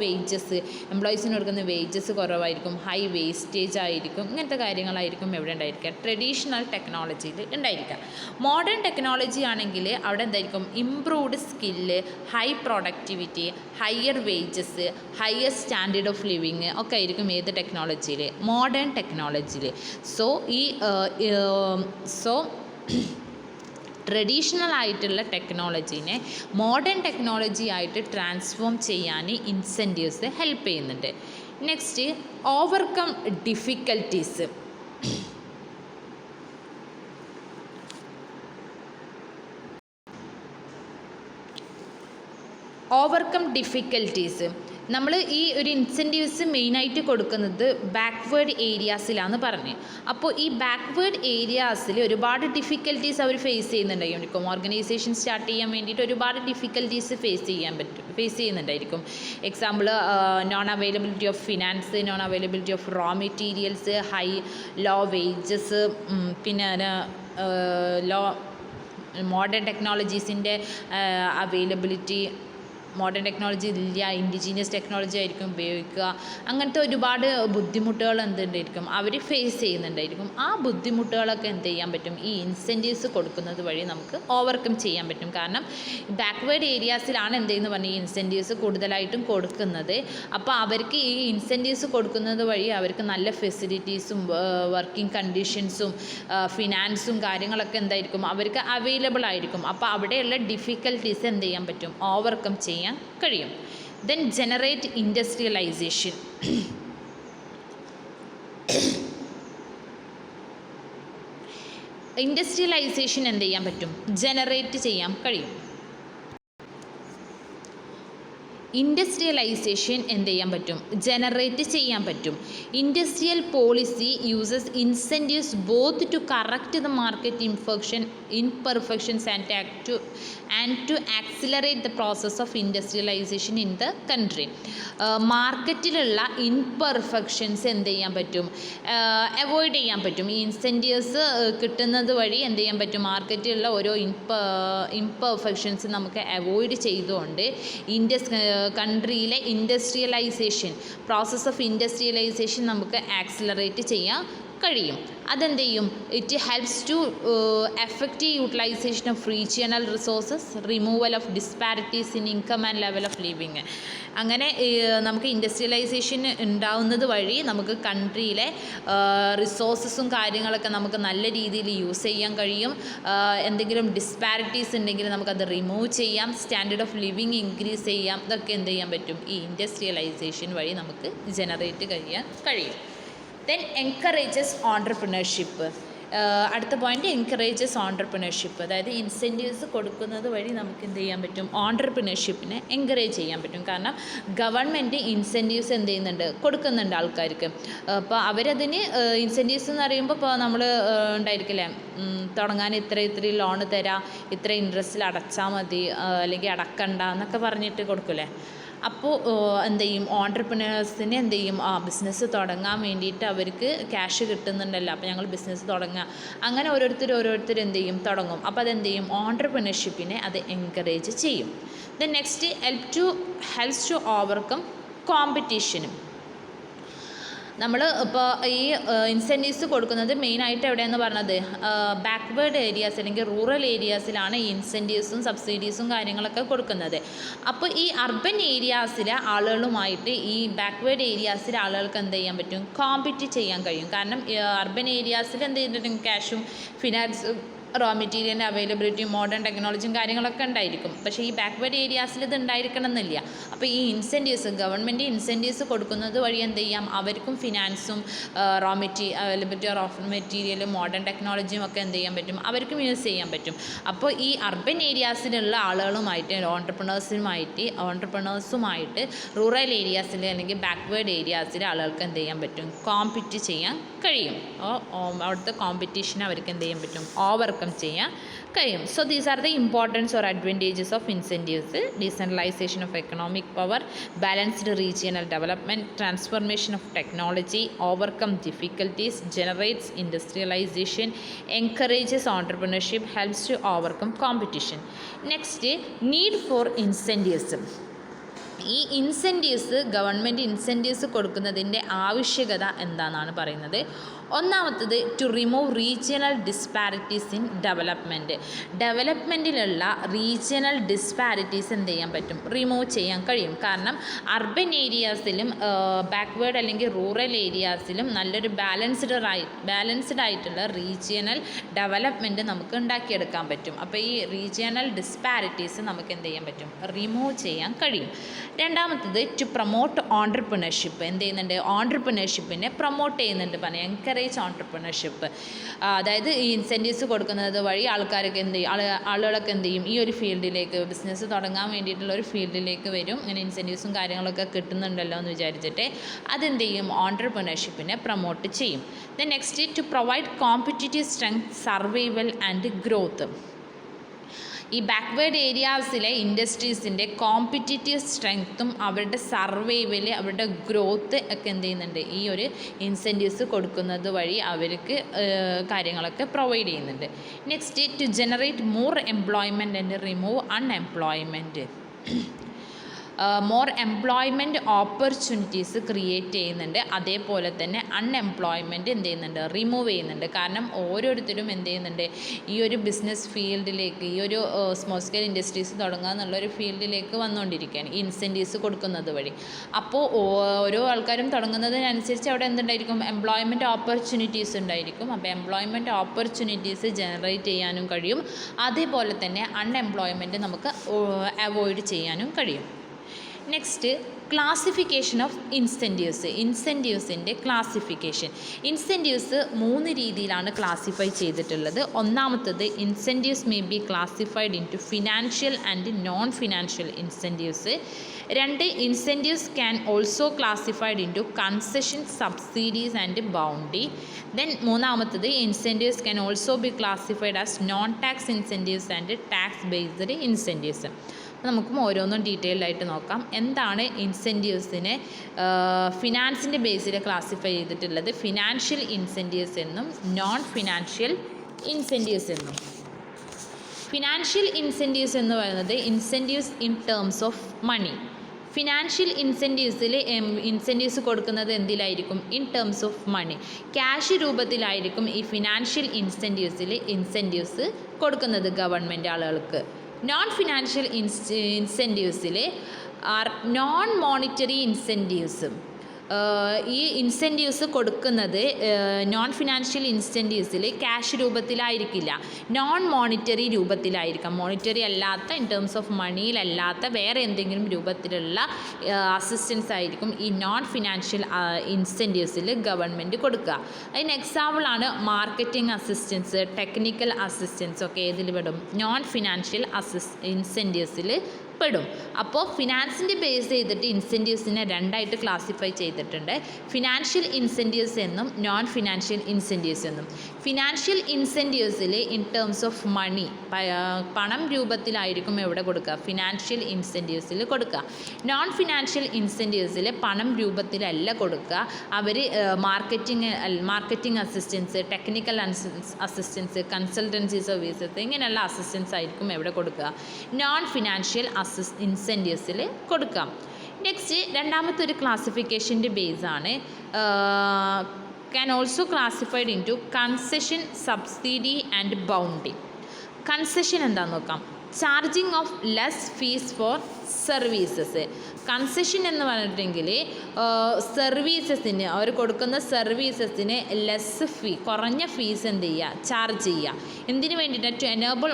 വേജസ്, എംപ്ലോയീസിന് കൊടുക്കുന്ന വേജസ് കുറവായിരിക്കും, ഹൈ വേസ്റ്റേജ് ആയിരിക്കും, ഇങ്ങനത്തെ കാര്യങ്ങളായിരിക്കും എവിടെ ഉണ്ടായിരിക്കുക, ട്രഡീഷണൽ ടെക്നോളജിയിൽ ഉണ്ടായിരിക്കുക. മോഡേൺ ടെക്നോളജി ആണെങ്കിൽ അവിടെ എന്തായിരിക്കും, improved skill, high productivity, higher wages, higher standard of living ഒക്കെ ആയിരിക്കും ഏത് ടെക്നോളജിയിൽ, മോഡേൺ ടെക്നോളജിയിൽ. സോ ട്രഡീഷണൽ ആയിട്ടുള്ള ടെക്നോളജീനെ മോഡേൺ ടെക്നോളജി ആയിട്ട് ട്രാൻസ്ഫോം ചെയ്യാൻ ഇൻസെൻറ്റീവ്സ് ഹെൽപ്പ് ചെയ്യുന്നുണ്ട്. Next, overcome difficulties. Overcome difficulties, നമ്മൾ ഈ ഒരു ഇൻസെൻറ്റീവ്സ് മെയിനായിട്ട് കൊടുക്കുന്നത് ബാക്ക്വേർഡ് ഏരിയാസിലാന്ന് പറഞ്ഞ്. അപ്പോൾ ഈ ബാക്ക്വേർഡ് ഏരിയാസിൽ ഒരുപാട് ഡിഫിക്കൽട്ടീസ് അവർ ഫേസ് ചെയ്യുന്നുണ്ടായിരിക്കും. ഓർഗനൈസേഷൻ സ്റ്റാർട്ട് ചെയ്യാൻ വേണ്ടിയിട്ട് ഒരുപാട് ഡിഫിക്കൽട്ടീസ് ഫേസ് ചെയ്യുന്നുണ്ടായിരിക്കും. Example, non availability of finance, non availability of raw materials, high low wages, പിന്നെ മോഡേൺ ടെക്നോളജീസിൻ്റെ അവൈലബിലിറ്റി, മോഡേൺ ടെക്നോളജി ഇല്ല, ഇൻഡിജീനിയസ് ടെക്നോളജി ആയിരിക്കും ഉപയോഗിക്കുക. അങ്ങനത്തെ ഒരുപാട് ബുദ്ധിമുട്ടുകൾ എന്തുണ്ടായിരിക്കും അവർ ഫേസ് ചെയ്യുന്നുണ്ടായിരിക്കും. ആ ബുദ്ധിമുട്ടുകളൊക്കെ എന്ത് ചെയ്യാൻ പറ്റും, ഈ ഇൻസെൻറ്റീവ്സ് കൊടുക്കുന്നത് വഴി നമുക്ക് ഓവർകം ചെയ്യാൻ പറ്റും. കാരണം ബാക്ക്വേർഡ് ഏരിയാസിലാണ് എന്തെന്ന് പറഞ്ഞാൽ ഈ ഇൻസെൻറ്റീവ്സ് കൂടുതലായിട്ടും കൊടുക്കുന്നത്. അപ്പോൾ അവർക്ക് ഈ ഇൻസെൻറ്റീവ്സ് കൊടുക്കുന്നത് വഴി അവർക്ക് നല്ല ഫെസിലിറ്റീസും വർക്കിംഗ് കണ്ടീഷൻസും ഫിനാൻസും കാര്യങ്ങളൊക്കെ എന്തായിരിക്കും അവർക്ക് അവൈലബിൾ ആയിരിക്കും. അപ്പോൾ അവിടെയുള്ള ഡിഫിക്കൽട്ടീസ് എന്ത് ചെയ്യാൻ പറ്റും, ഓവർകം ചെയ്യാൻ കഴിയും. Then generate industrialisation. ഇൻഡസ്ട്രിയലൈസേഷൻ എന്ത് ചെയ്യാൻ പറ്റും, ജനറേറ്റ് ചെയ്യാൻ കഴിയും. ഇൻഡസ്ട്രിയലൈസേഷൻ എന്ത് ചെയ്യാൻ പറ്റും, ജനറേറ്റ് ചെയ്യാൻ പറ്റും. Industrial policy uses incentives both to correct the market imperfections and to accelerate the process of industrialization in the country. മാർക്കറ്റിലുള്ള imperfections എന്ത് ചെയ്യാൻ പറ്റും, അവോയ്ഡ് ചെയ്യാൻ പറ്റും. ഈ ഇൻസെൻറ്റീവ്സ് കിട്ടുന്നത് വഴി എന്ത് ചെയ്യാൻ പറ്റും, മാർക്കറ്റിലുള്ള ഓരോ ഇംപെർഫെക്ഷൻസ് നമുക്ക് അവോയ്ഡ് ചെയ്തുകൊണ്ട് കൺട്രിയിലെ ഇൻഡസ്ട്രിയലൈസേഷൻ, പ്രോസസ് ഓഫ് ഇൻഡസ്ട്രിയലൈസേഷൻ നമുക്ക് ആക്സിലറേറ്റ് ചെയ്യാൻ കഴിയും. അതെന്ത് ചെയ്യും, it helps to effective utilization of regional resources, removal of disparities in income and level of living. അങ്ങനെ നമുക്ക് ഇൻഡസ്ട്രിയലൈസേഷൻ ഉണ്ടാവുന്നത് വഴി നമുക്ക് കൺട്രിയിലെ റിസോഴ്സസും കാര്യങ്ങളൊക്കെ നമുക്ക് നല്ല രീതിയിൽ യൂസ് ചെയ്യാൻ കഴിയും. എന്തെങ്കിലും ഡിസ്പാരിറ്റീസ് ഉണ്ടെങ്കിൽ നമുക്കത് റിമൂവ് ചെയ്യാം, സ്റ്റാൻഡേർഡ് ഓഫ് ലിവിങ് ഇൻക്രീസ് ചെയ്യാം. ഇതൊക്കെ എന്ത് ചെയ്യാൻ പറ്റും, ഈ ഇൻഡസ്ട്രിയലൈസേഷൻ വഴി നമുക്ക് ജനറേറ്റ് ചെയ്യാൻ കഴിയും. Then encourages entrepreneurship. അടുത്ത പോയിന്റ് എൻകറേജസ് ഓൺട്രപ്രണർഷിപ്പ്. അതായത് ഇൻസെൻറ്റീവ്സ് കൊടുക്കുന്നത് വഴി നമുക്ക് എന്ത് ചെയ്യാൻ പറ്റും, ഓൺട്രപ്രണർഷിപ്പിനെ എൻകറേജ് ചെയ്യാൻ പറ്റും. കാരണം ഗവൺമെൻറ് ഇൻസെൻറ്റീവ്സ് എന്ത് ചെയ്യുന്നുണ്ട്, കൊടുക്കുന്നുണ്ട് ആൾക്കാർക്ക്. അപ്പോൾ അവരതിന് ഇൻസെൻറ്റീവ്സ് എന്ന് പറയുമ്പോൾ ഇപ്പോൾ നമ്മൾ ഉണ്ടായിരിക്കില്ലേ, തുടങ്ങാൻ ഇത്ര ലോണ് തരാം, ഇത്ര ഇൻട്രസ്റ്റിൽ അടച്ചാൽ മതി, അല്ലെങ്കിൽ അടക്കണ്ട എന്നൊക്കെ പറഞ്ഞിട്ട് കൊടുക്കില്ലേ. അപ്പോൾ എന്ത് ചെയ്യും, ഓൺട്രപ്രണേഴ്സിന് എന്ത് ചെയ്യും, ബിസിനസ് തുടങ്ങാൻ വേണ്ടിയിട്ട് അവർക്ക് ക്യാഷ് കിട്ടുന്നുണ്ടല്ലോ, അപ്പോൾ ഞങ്ങൾ ബിസിനസ് തുടങ്ങുക, അങ്ങനെ ഓരോരുത്തർ എന്ത് ചെയ്യും, തുടങ്ങും. അപ്പോൾ അതെന്ത് ചെയ്യും, ഓൺട്രപ്രണർഷിപ്പിനെ അത് എൻകറേജ് ചെയ്യും. Then next helps to overcome കോമ്പറ്റീഷനും. നമ്മൾ ഇപ്പോൾ ഈ ഇൻസെൻറ്റീവ്സ് കൊടുക്കുന്നത് മെയിനായിട്ട് എവിടെയെന്ന് പറഞ്ഞത് ബാക്ക്വേർഡ് ഏരിയാസ് അല്ലെങ്കിൽ റൂറൽ ഏരിയാസിലാണ് ഈ ഇൻസെൻറ്റീവ്സും സബ്സിഡീസും കാര്യങ്ങളൊക്കെ കൊടുക്കുന്നത്. അപ്പോൾ ഈ അർബൻ ഏരിയാസിലെ ആളുകളുമായിട്ട് ഈ ബാക്ക്വേർഡ് ഏരിയാസിലെ ആളുകൾക്ക് എന്ത് ചെയ്യാൻ പറ്റും, കോമ്പറ്റ് ചെയ്യാൻ കഴിയും. കാരണം അർബൻ ഏരിയാസിൽ എന്ത് ചെയ്തിട്ടുണ്ടെങ്കിൽ ക്യാഷും ഫിനാൻസും റോ മെറ്റീരിയലിൻ്റെ അവൈലബിലിറ്റിയും മോഡേൺ ടെക്നോളജിയും കാര്യങ്ങളൊക്കെ ഉണ്ടായിരിക്കും. പക്ഷേ ഈ ബാക്ക്വേർഡ് ഏരിയാസിൽ ഇത് ഉണ്ടായിരിക്കണം എന്നില്ല. അപ്പോൾ ഈ ഇൻസെൻറ്റീവ്സ് ഗവൺമെൻറ് ഇൻസെൻറ്റീവ്സ് കൊടുക്കുന്നത് വഴി എന്ത് ചെയ്യാം, അവർക്കും ഫിനാൻസും അവൈലബിലിറ്റി ഓഫ് മെറ്റീരിയലും മോഡേൺ ടെക്നോളജിയും ഒക്കെ എന്ത് ചെയ്യാൻ പറ്റും, അവർക്കും യൂസ് ചെയ്യാൻ പറ്റും. അപ്പോൾ ഈ അർബൻ ഏരിയാസിലുള്ള ആളുകളുമായിട്ട് ഓൺട്രപ്രണേഴ്സുമായിട്ട് റൂറൽ ഏരിയാസിൽ അല്ലെങ്കിൽ ബാക്ക്വേർഡ് ഏരിയാസിലെ ആളുകൾക്ക് എന്ത് ചെയ്യാൻ പറ്റും, കോമ്പറ്റ് ചെയ്യാൻ കഴിയും. അവിടുത്തെ കോമ്പറ്റീഷൻ അവർക്ക് എന്ത് ചെയ്യാൻ പറ്റും, ഓവർകം ചെയ്യാൻ കഴിയും. So these are the importance or advantages of incentives. Decentralization of economic power, balanced regional development, transformation of technology, overcome difficulties, generates industrialization, encourages entrepreneurship, helps to overcome competition. Next, need for incentives. ഈ incentives government incentives കൊടുക്കുന്നതിൻ്റെ ആവശ്യകത എന്താണെന്നാണ് പറയുന്നത്. ഒന്നാമത്തത് to remove regional disparities in ഡെവലപ്മെൻറ്റിലുള്ള regional disparities എന്ത് ചെയ്യാൻ പറ്റും, റിമൂവ് ചെയ്യാൻ കഴിയും. കാരണം അർബൻ ഏരിയാസിലും ബാക്ക്വേർഡ് അല്ലെങ്കിൽ റൂറൽ ഏരിയാസിലും നല്ലൊരു ബാലൻസ്ഡ് ആയിട്ടുള്ള റീജിയണൽ ഡെവലപ്മെൻറ്റ് നമുക്ക് ഉണ്ടാക്കിയെടുക്കാൻ പറ്റും. അപ്പോൾ ഈ റീജിയണൽ ഡിസ്പാരിറ്റീസ് നമുക്ക് എന്ത് ചെയ്യാൻ പറ്റും, റിമൂവ് ചെയ്യാൻ കഴിയും. രണ്ടാമത്തത് ടു പ്രൊമോട്ട് ഓൺട്രപ്രണർഷിപ്പ്. എന്ത് ചെയ്യുന്നുണ്ട്, ഓൺട്രപ്രണർഷിപ്പിനെ പ്രൊമോട്ട് ചെയ്യുന്നുണ്ട്, പറയാം എൻകറേജ് ഓൺട്രപ്രണർഷിപ്പ്. അതായത് ഈ ഇൻസെൻറ്റീവ്സ് കൊടുക്കുന്നത് വഴി ആൾക്കാർക്ക് എന്ത് ചെയ്യും, ആളുകളൊക്കെ എന്ത് ചെയ്യും, ഈ ഒരു ഫീൽഡിലേക്ക് ബിസിനസ് തുടങ്ങാൻ വേണ്ടിയിട്ടുള്ള ഒരു ഫീൽഡിലേക്ക് വരും. ഇങ്ങനെ ഇൻസെൻറ്റീവ്സും കാര്യങ്ങളൊക്കെ കിട്ടുന്നുണ്ടല്ലോ എന്ന് വിചാരിച്ചിട്ട് അതെന്ത് ചെയ്യും, ഓൺട്രപ്രണർഷിപ്പിനെ പ്രൊമോട്ട് ചെയ്യും. Then next to provide competitive strength, survival and growth. ഈ ബാക്ക്വേർഡ് ഏരിയാസിലെ ഇൻഡസ്ട്രീസിൻ്റെ കോമ്പറ്റിറ്റീവ് സ്ട്രെങ്ത്തും അവരുടെ സർവൈവൽ, അവരുടെ ഗ്രോത്ത് ഒക്കെ എന്ത് ചെയ്യുന്നുണ്ട്, ഈ ഒരു ഇൻസെൻറ്റീവ്സ് കൊടുക്കുന്നത് വഴി അവർക്ക് കാര്യങ്ങളൊക്കെ പ്രൊവൈഡ് ചെയ്യുന്നുണ്ട്. Next, to generate more employment and remove unemployment. More employment opportunities create ചെയ്യുന്നുണ്ട്. അതേപോലെ തന്നെ അൺഎംപ്ലോയ്മെൻറ്റ് എന്ത് ചെയ്യുന്നുണ്ട്, റിമൂവ് ചെയ്യുന്നുണ്ട്. കാരണം ഓരോരുത്തരും എന്ത് ചെയ്യുന്നുണ്ട്, ഈ ഒരു ബിസിനസ് ഫീൽഡിലേക്ക്, ഈ ഒരു സ്മോൾ സ്കെയിൽ ഇൻഡസ്ട്രീസ് തുടങ്ങുക എന്നുള്ളൊരു ഫീൽഡിലേക്ക് വന്നുകൊണ്ടിരിക്കുകയാണ് ഈ ഇൻസെൻറ്റീവ്സ് കൊടുക്കുന്നത് വഴി. അപ്പോൾ ഓരോ ആൾക്കാരും തുടങ്ങുന്നതിനനുസരിച്ച് അവിടെ എന്തുണ്ടായിരിക്കും, എംപ്ലോയ്മെൻറ്റ് ഓപ്പർച്യൂണിറ്റീസ് ഉണ്ടായിരിക്കും. അപ്പോൾ എംപ്ലോയ്മെൻറ്റ് ഓപ്പർച്യൂണിറ്റീസ് ജനറേറ്റ് ചെയ്യാനും കഴിയും. അതേപോലെ തന്നെ അൺഎംപ്ലോയ്മെൻറ്റ് നമുക്ക് അവോയ്ഡ് ചെയ്യാനും കഴിയും. നെക്സ്റ്റ്, ക്ലാസിഫിക്കേഷൻ ഓഫ് ഇൻസെൻറ്റീവ്സിൻ്റെ ക്ലാസിഫിക്കേഷൻ. ഇൻസെൻറ്റീവ്സ് 3 രീതിയിലാണ് ക്ലാസിഫൈ ചെയ്തിട്ടുള്ളത്. ഒന്നാമത്തത്, incentives may be classified into financial and non financial incentives. 2, incentives can also classified into concession, subsidies and bounty. Then മൂന്നാമത്തത്, incentives can also be classified as non tax incentives and tax based incentives. നമുക്കും ഓരോന്നും detailed ആയിട്ട് നോക്കാം. എന്താണ് ഇൻസെൻറ്റീവ്സിനെ ഫിനാൻസിൻ്റെ ബേസിൽ classify ചെയ്തിട്ടുള്ളത്? ഫിനാൻഷ്യൽ ഇൻസെൻറ്റീവ്സ് എന്നും നോൺ ഫിനാൻഷ്യൽ ഇൻസെൻറ്റീവ്സ് എന്നും. ഫിനാൻഷ്യൽ ഇൻസെൻറ്റീവ്സ് എന്ന് പറയുന്നത് incentives in terms of money. Financial incentives കൊടുക്കുന്നത് എന്തിലായിരിക്കും? In terms of money, cash രൂപത്തിലായിരിക്കും ഈ ഫിനാൻഷ്യൽ ഇൻസെൻറ്റീവ്സ് കൊടുക്കുന്നത് ഗവൺമെൻറ് ആളുകൾക്ക്. നോൺ ഫിനാൻഷ്യൽ ഇൻസെൻറ്റീവ്സിൽ ആർ നോൺ മോണിറ്ററി ഇൻസെൻറ്റീവ്സ്. ഈ ഇൻസെൻറ്റീവ്സ് കൊടുക്കുന്നത് നോൺ ഫിനാൻഷ്യൽ ഇൻസെൻറ്റീവ്സിൽ ക്യാഷ് രൂപത്തിലായിരിക്കില്ല, നോൺ മോണിറ്ററി രൂപത്തിലായിരിക്കാം. മോണിറ്ററി അല്ലാത്ത, ഇൻ ടേംസ് ഓഫ് മണിയിലല്ലാത്ത വേറെ എന്തെങ്കിലും രൂപത്തിലുള്ള അസിസ്റ്റൻസ് ആയിരിക്കും ഈ നോൺ ഫിനാൻഷ്യൽ ഇൻസെൻറ്റീവ്സിൽ ഗവൺമെൻറ് കൊടുക്കുക. അതിന് എക്സാമ്പിളാണ് മാർക്കറ്റിംഗ് അസിസ്റ്റൻസ്, ടെക്നിക്കൽ അസിസ്റ്റൻസ് ഒക്കെ ഏതിൽ പെടും? നോൺ ഫിനാൻഷ്യൽ ഇൻസെൻറ്റീവ്സിൽ പെടും. അപ്പോൾ ഫിനാൻസിൻ്റെ ബേസ് ചെയ്തിട്ട് ഇൻസെൻറ്റീവ്സിനെ രണ്ടായിട്ട് ക്ലാസിഫൈ ചെയ്തിട്ടുണ്ട്, ഫിനാൻഷ്യൽ ഇൻസെൻറ്റീവ്സ് എന്നും നോൺ ഫിനാൻഷ്യൽ ഇൻസെൻറ്റീവ്സ് എന്നും. ഫിനാൻഷ്യൽ ഇൻസെൻറ്റീവ്സിൽ ഇൻ ടേംസ് ഓഫ് മണി, പണം രൂപത്തിലായിരിക്കും എവിടെ കൊടുക്കുക? ഫിനാൻഷ്യൽ ഇൻസെൻറ്റീവ്സിൽ കൊടുക്കുക. നോൺ ഫിനാൻഷ്യൽ ഇൻസെൻറ്റീവ്സിൽ പണം രൂപത്തിലല്ല കൊടുക്കുക, അവർ marketing assistance, technical assistance, consultancy services, ഇങ്ങനെയുള്ള അസിസ്റ്റൻസ് ആയിരിക്കും എവിടെ കൊടുക്കുക? നോൺ ഫിനാൻഷ്യൽ ഇൻസെൻറ്റീവ്സിൽ കൊടുക്കാം. നെക്സ്റ്റ് രണ്ടാമത്തെ ഒരു ക്ലാസിഫിക്കേഷൻ്റെ ബേസാണ് can also classified into concession, subsidy and bounty. Concession എന്താണെന്ന് നോക്കാം. Charging of less fees for services. Concession എന്ന് പറഞ്ഞിട്ടുണ്ടെങ്കിൽ സർവീസസിന്, അവർ കൊടുക്കുന്ന സർവീസസിന് ലെസ് ഫീ, കുറഞ്ഞ ഫീസ് എന്ത് ചെയ്യുക? ചാർജ് ചെയ്യുക. എന്തിനു വേണ്ടിയിട്ട്? To enable